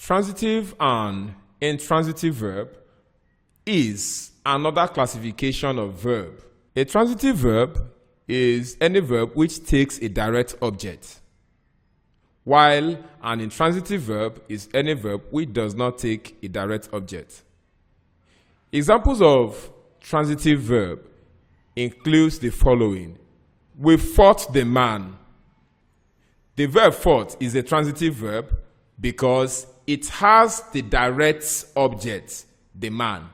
Transitive and intransitive verb is another classification of verb. A transitive verb is any verb which takes a direct object, while an intransitive verb is any verb which does not take a direct object. Examples of transitive verb includes the following. We fought the man. The verb fought is a transitive verb because it has the direct object, the man.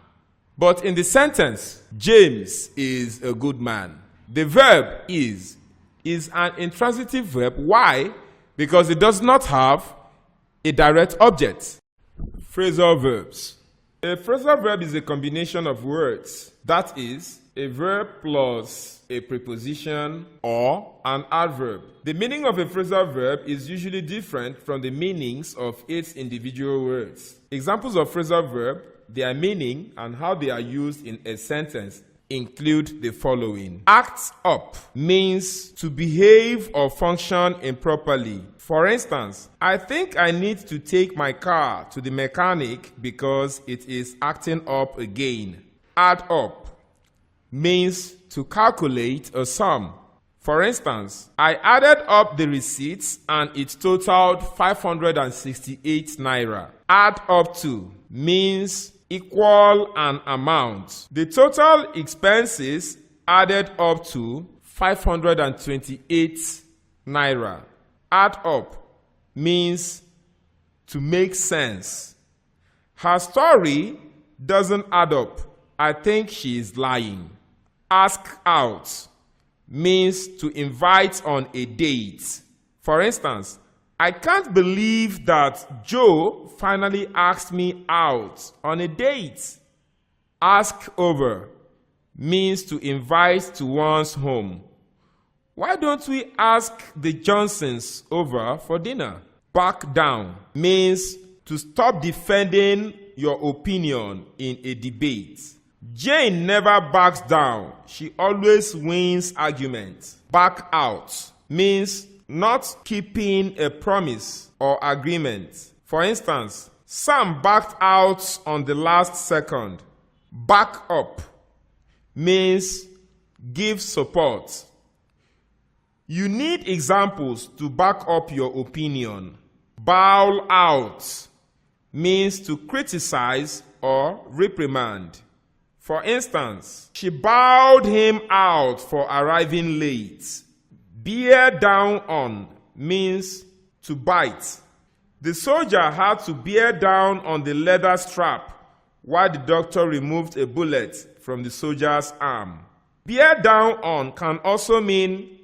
But in the sentence, James is a good man, the verb is an intransitive verb. Why? Because it does not have a direct object. Phrasal verbs. A phrasal verb is a combination of words, that is, a verb plus a preposition or an adverb. The meaning of a phrasal verb is usually different from the meanings of its individual words. Examples of phrasal verb, their meaning, and how they are used in a sentence include the following. Act up means to behave or function improperly. For instance, I think I need to take my car to the mechanic because it is acting up again. Add up means to calculate a sum. For instance, I added up the receipts and it totaled 568 naira. Add up to means equal an amount. The total expenses added up to 528 naira. Add up means to make sense. Her story doesn't add up. I think she is lying. Ask out means to invite on a date. For instance, I can't believe that Joe finally asked me out on a date. Ask over means to invite to one's home. Why don't we ask the Johnsons over for dinner? Back down means to stop defending your opinion in a debate. Jane never backs down. She always wins arguments. Back out means not keeping a promise or agreement. For instance, Sam backed out on the last second. Back up means give support. You need examples to back up your opinion. Bow out means to criticize or reprimand. For instance, she bowed him out for arriving late. Bear down on means to bite. The soldier had to bear down on the leather strap while the doctor removed a bullet from the soldier's arm. Bear down on can also mean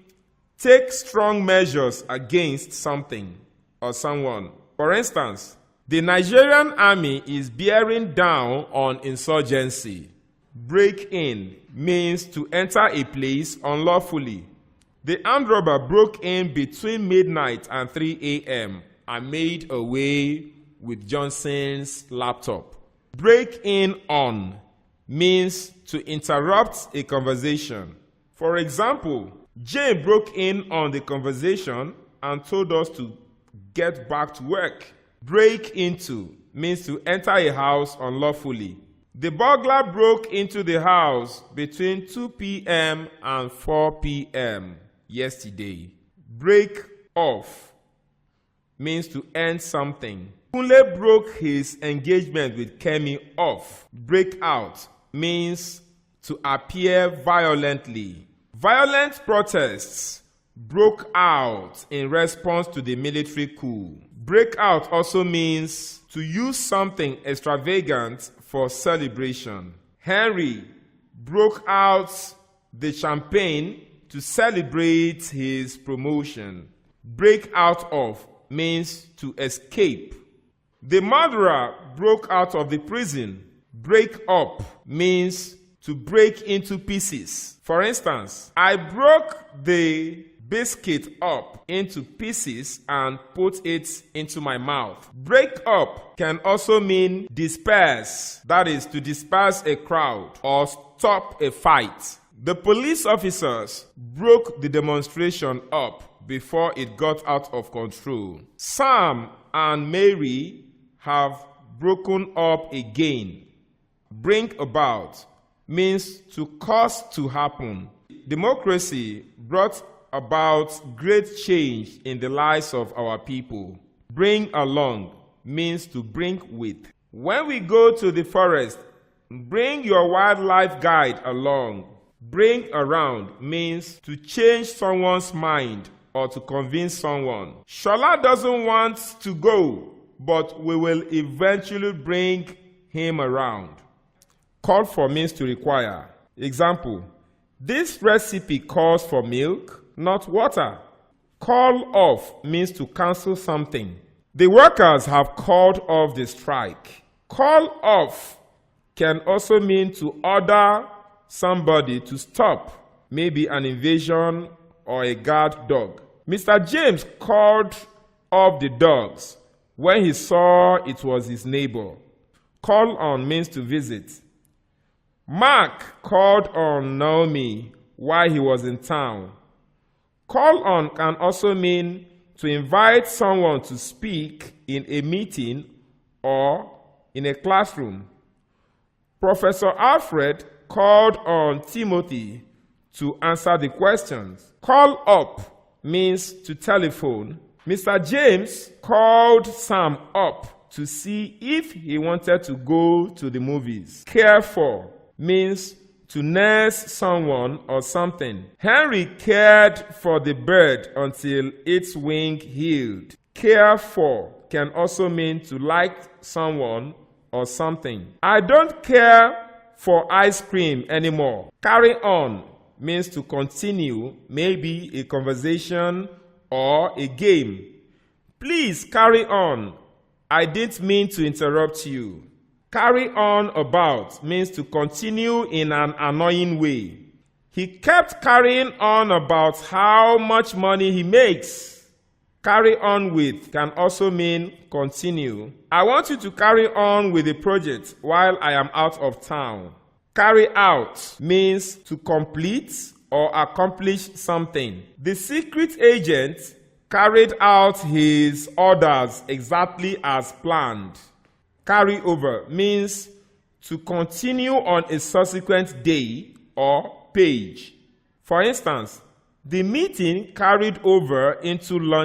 take strong measures against something or someone. For instance, the Nigerian army is bearing down on insurgency. Break in means to enter a place unlawfully. The armed robber broke in between midnight and 3 a.m. and made away with Johnson's laptop. Break in on means to interrupt a conversation. For example, Jane broke in on the conversation and told us to get back to work. Break into means to enter a house unlawfully. The burglar broke into the house between 2 p.m. and 4 p.m. yesterday. Break off means to end something. Kunle broke his engagement with Kemi off. Break out means to appear violently. Violent protests broke out in response to the military coup. Break out also means to use something extravagant for celebration. Henry broke out the champagne to celebrate his promotion. Break out of means to escape. The murderer broke out of the prison. Break up means to break into pieces. For instance, I broke the biscuit up into pieces and put it into my mouth. Break up can also mean disperse, that is, to disperse a crowd or stop a fight. The police officers broke the demonstration up before it got out of control. Sam and Mary have broken up again. Bring about means to cause to happen. Democracy brought about great change in the lives of our people. Bring along means to bring with. When we go to the forest, bring your wildlife guide along. Bring around means to change someone's mind or to convince someone. Shola doesn't want to go, but we will eventually bring him around. Call for means to require. Example, this recipe calls for milk, not water. Call off means to cancel something. The workers have called off the strike. Call off can also mean to order somebody to stop, maybe an invasion or a guard dog. Mr. James called off the dogs when he saw it was his neighbor. Call on means to visit. Mark called on Naomi while he was in town. Call on can also mean to invite someone to speak in a meeting or in a classroom. Professor Alfred called on Timothy to answer the questions. Call up means to telephone. Mr. James called Sam up to see if he wanted to go to the movies. Care for means to nurse someone or something. Henry cared for the bird until its wing healed. Care for can also mean to like someone or something. I don't care for ice cream anymore. Carry on means to continue, maybe a conversation or a game. Please carry on. I didn't mean to interrupt you. Carry on about means to continue in an annoying way. He kept carrying on about how much money he makes. Carry on with can also mean continue. I want you to carry on with the project while I am out of town. Carry out means to complete or accomplish something. The secret agent carried out his orders exactly as planned. Carry over means to continue on a subsequent day or page. For instance, the meeting carried over into lunch.